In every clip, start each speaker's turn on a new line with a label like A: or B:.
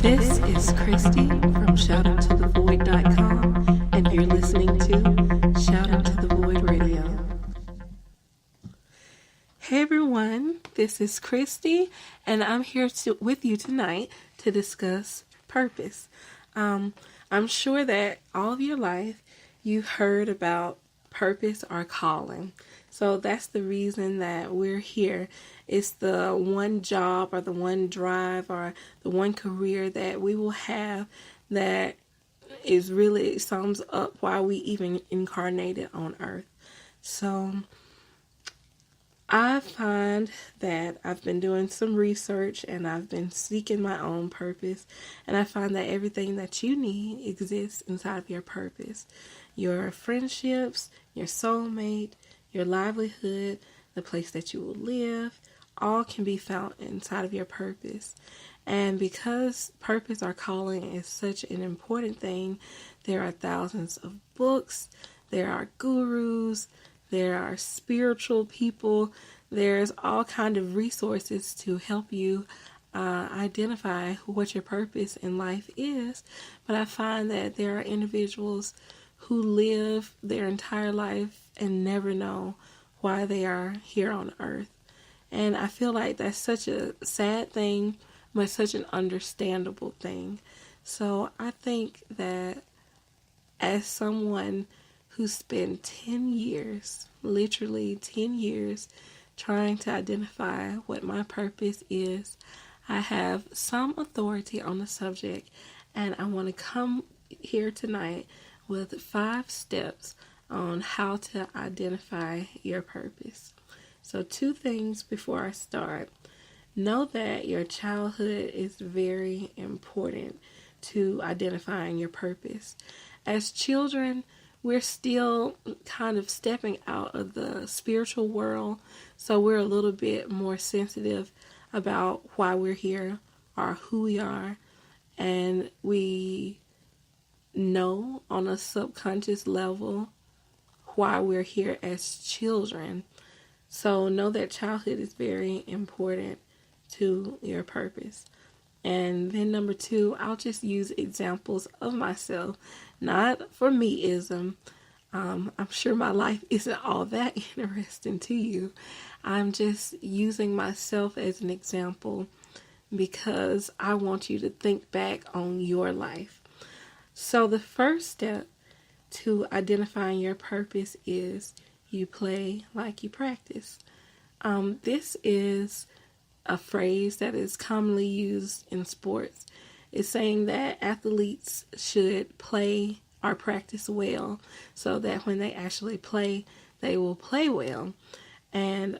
A: This is Christy from ShoutN2TheVoid.com, and you're listening to ShoutN2TheVoid Radio. Hey everyone, this is Christy, and I'm here with you tonight to discuss purpose. I'm sure that all of your life you've heard about purpose or calling. So that's the reason that we're here. It's the one job or the one drive or the one career that we will have that is really sums up why we even incarnated on earth. So I find that I've been doing some research and I've been seeking my own purpose, and I find that everything that you need exists inside of your purpose. Your friendships, your soulmate, your livelihood, the place that you will live, all can be found inside of your purpose. And because purpose or calling is such an important thing, there are thousands of books, there are gurus, there are spiritual people, there's all kind of resources to help you identify what your purpose in life is. But I find that there are individuals who live their entire life and never know why they are here on earth. And I feel like that's such a sad thing, but such an understandable thing. So I think that as someone who spent 10 years, literally 10 years, trying to identify what my purpose is, I have some authority on the subject, and I want to come here tonight with 5 steps on how to identify your purpose. So 2 things before I start. Know that your childhood is very important to identifying your purpose. As children, we're still kind of stepping out of the spiritual world, so we're a little bit more sensitive about why we're here or who we are, and we know on a subconscious level why we're here as children. So know that childhood is very important to your purpose. And then number 2, I'll just use examples of myself, not for meism. I'm sure my life isn't all that interesting to you. I'm just using myself as an example because I want you to think back on your life. So the first step to identifying your purpose is you play like you practice. This is a phrase that is commonly used in sports. It's saying that athletes should play or practice well so that when they actually play, they will play well. And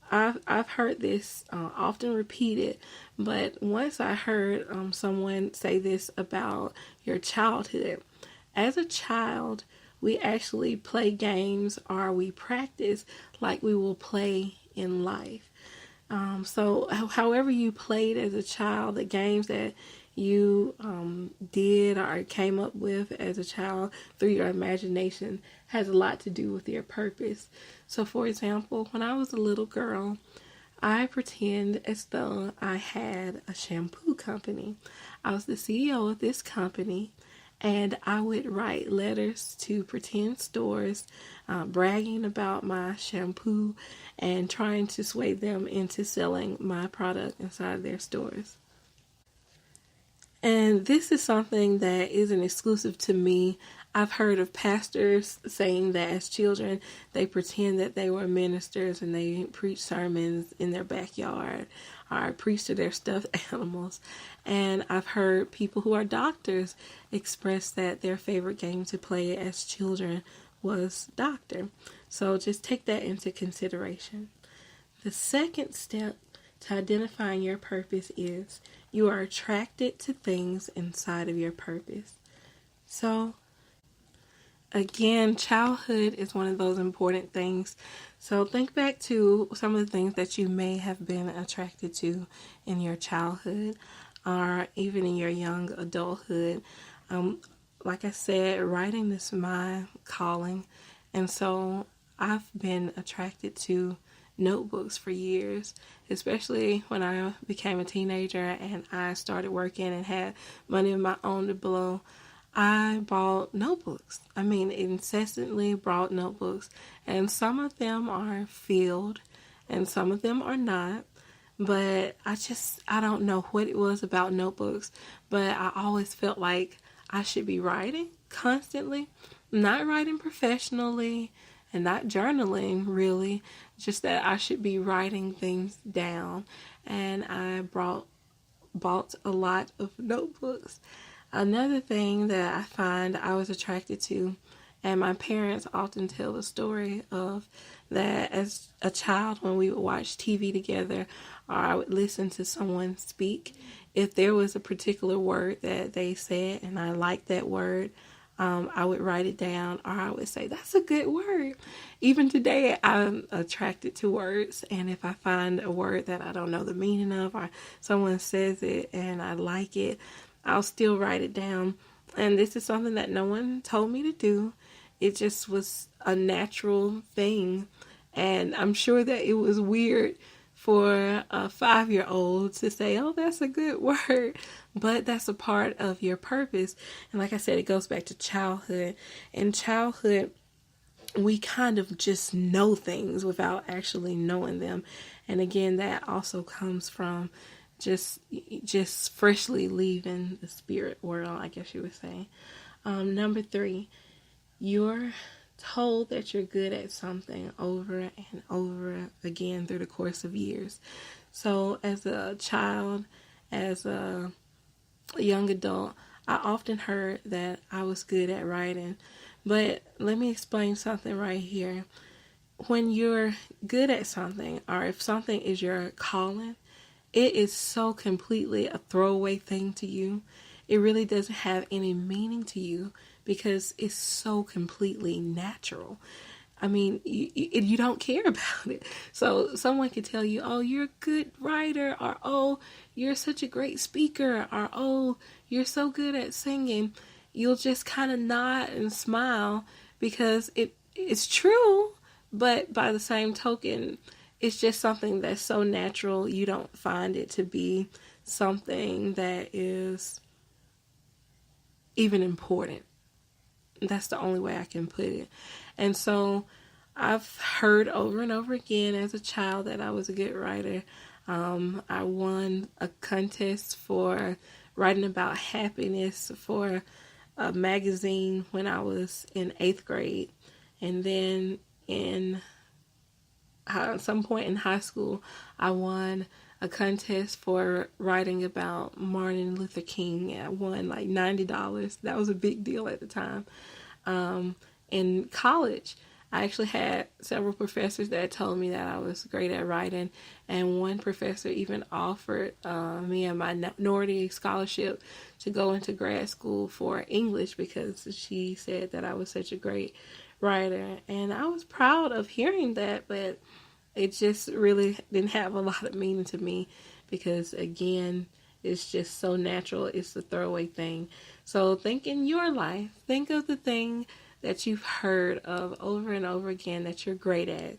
A: I've heard this often repeated, but once I heard someone say this about your childhood. As a child, we actually play games or we practice like we will play in life. So however you played as a child, the games that you did or came up with as a child through your imagination has a lot to do with your purpose. So for example, when I was a little girl, I pretend as though I had a shampoo company. I was the CEO of this company, and I would write letters to pretend stores, bragging about my shampoo and trying to sway them into selling my product inside their stores. And this is something that isn't exclusive to me. I've heard of pastors saying that as children, they pretend that they were ministers and they preach sermons in their backyard or preach to their stuffed animals. And I've heard people who are doctors express that their favorite game to play as children was doctor. So just take that into consideration. The second step to identifying your purpose is you are attracted to things inside of your purpose. So again, childhood is one of those important things. So think back to some of the things that you may have been attracted to in your childhood or even in your young adulthood. Like I said, writing is my calling. And so I've been attracted to notebooks for years, especially when I became a teenager and I started working and had money of my own to blow. I bought notebooks. I mean, incessantly bought notebooks, and some of them are filled and some of them are not. But I don't know what it was about notebooks, but I always felt like I should be writing constantly, not writing professionally and not journaling really, just that I should be writing things down. And I bought a lot of notebooks. Another thing that I find I was attracted to, and my parents often tell the story of, that as a child when we would watch TV together or I would listen to someone speak, if there was a particular word that they said and I liked that word, I would write it down, or I would say, that's a good word. Even today, I'm attracted to words, and if I find a word that I don't know the meaning of, or someone says it and I like it, I'll still write it down. And this is something that no one told me to do. It just was a natural thing. And I'm sure that it was weird for a 5-year-old to say, oh, that's a good word. But that's a part of your purpose. And like I said, it goes back to childhood. In childhood, we kind of just know things without actually knowing them. And again, that also comes from just freshly leaving the spirit world, I guess you would say. Number 3, you're told that you're good at something over and over again through the course of years. So as a child, as a young adult, I often heard that I was good at writing. But let me explain something right here. When you're good at something, or if something is your calling, it is so completely a throwaway thing to you. It really doesn't have any meaning to you because it's so completely natural. I mean, you don't care about it. So someone could tell you, oh, you're a good writer, or oh, you're such a great speaker, or oh, you're so good at singing. You'll just kind of nod and smile because it's true, but by the same token, it's just something that's so natural, you don't find it to be something that is even important. That's the only way I can put it. And so I've heard over and over again as a child that I was a good writer. I won a contest for writing about happiness for a magazine when I was in 8th grade. And then at some point in high school, I won a contest for writing about Martin Luther King. I won like $90. That was a big deal at the time. In college, I actually had several professors that told me that I was great at writing, and one professor even offered me a minority scholarship to go into grad school for English because she said that I was such a great writer. And I was proud of hearing that, but it just really didn't have a lot of meaning to me because, again, it's just so natural. It's a throwaway thing. So think in your life, think of the thing that you've heard of over and over again that you're great at.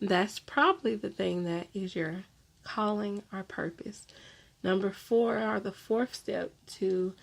A: That's probably the thing that is your calling or purpose. Number 4, or the 4th step to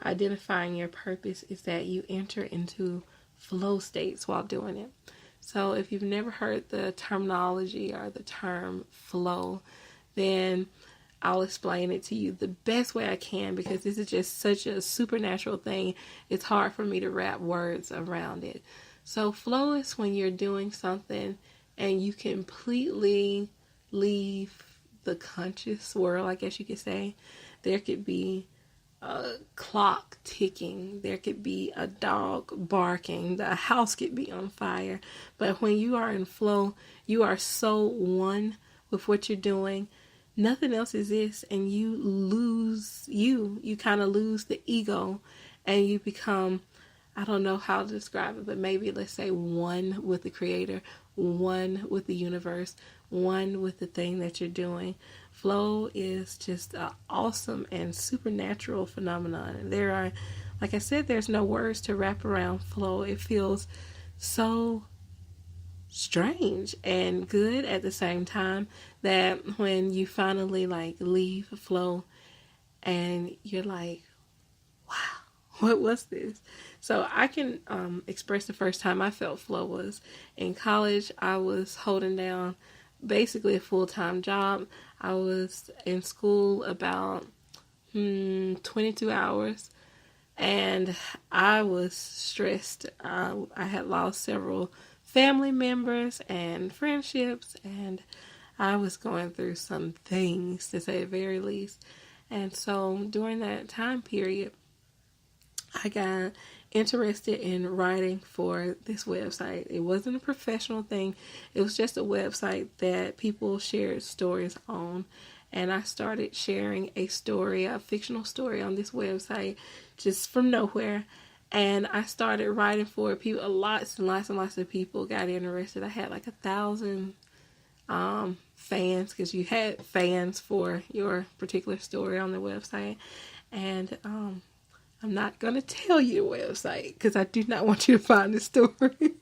A: identifying your purpose, is that you enter into flow states while doing it. So if you've never heard the terminology or the term flow, then I'll explain it to you the best way I can because this is just such a supernatural thing. It's hard for me to wrap words around it. So flow is when you're doing something and you completely leave the conscious world, I guess you could say. There could be a clock ticking, there could be a dog barking, the house could be on fire. But when you are in flow, you are so one with what you're doing. Nothing else exists, and you lose you kind of lose the ego, and you become, I don't know how to describe it, but maybe let's say one with the creator, one with the universe, one with the thing that you're doing. Flow is just an awesome and supernatural phenomenon. And there are, like I said, there's no words to wrap around flow. It feels so strange and good at the same time, that when you finally like leave flow and you're like, wow, what was this? So I can express the first time I felt flow was in college. I was holding down basically a full-time job. I was in school about 22 hours, and I was stressed. I had lost several family members and friendships, and I was going through some things, to say the very least. And so during that time period, I got interested in writing for this website. It wasn't a professional thing. It was just a website that people shared stories on. And I started sharing a story, a fictional story on this website just from nowhere. And I started writing for people. Lots and lots and lots of people got interested. I had like 1,000 fans, because you had fans for your particular story on the website. And I'm not going to tell you the website because I do not want you to find the story.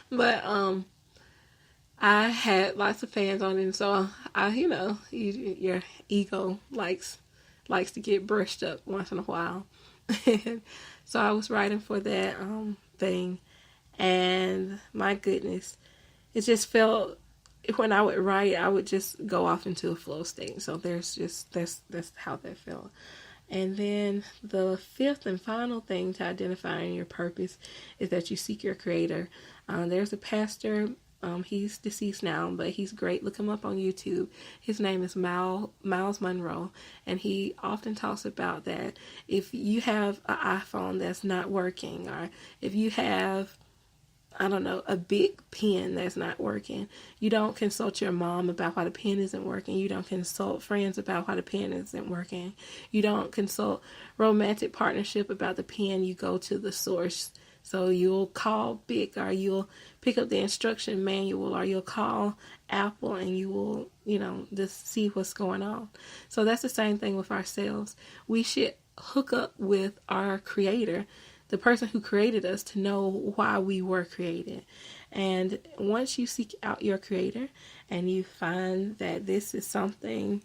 A: But I had lots of fans on it, and so your ego likes to get brushed up once in a while. And so I was writing for that thing, and my goodness, it just felt, when I would write, I would just go off into a flow state. So that's how that felt. And then the fifth and final thing to identifying your purpose is that you seek your creator. There's a pastor, he's deceased now, but he's great. Look him up on YouTube. His name is Miles Monroe, and he often talks about that if you have an iPhone that's not working, or if you have, I don't know, a big pen that's not working, you don't consult your mom about why the pen isn't working. You don't consult friends about why the pen isn't working. You don't consult romantic partnership about the pen. You go to the source. So you'll call Bic, or you'll pick up the instruction manual, or you'll call Apple, and you will, just see what's going on. So that's the same thing with ourselves. We should hook up with our creator, the person who created us, to know why we were created. And once you seek out your creator and you find that this is something,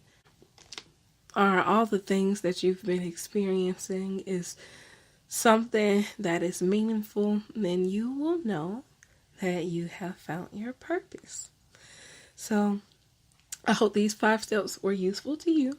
A: or all the things that you've been experiencing is something that is meaningful, then you will know that you have found your purpose. So I hope these 5 steps were useful to you.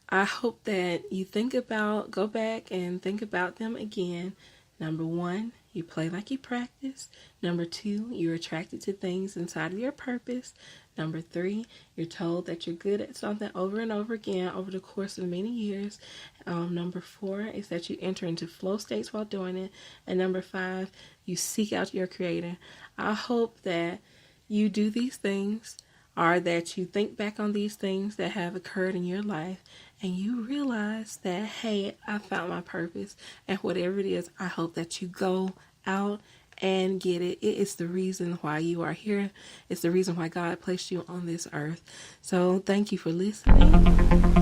A: I hope that you go back and think about them again. Number 1, you play like you practice. Number 2, you're attracted to things inside of your purpose. Number 3, you're told that you're good at something over and over again over the course of many years. Number 4 is that you enter into flow states while doing it. And number 5, you seek out your creator. I hope that you do these things, or that you think back on these things that have occurred in your life, and you realize that, hey, I found my purpose. And whatever it is, I hope that you go out and get it. It is the reason why you are here. It's the reason why God placed you on this earth. So thank you for listening.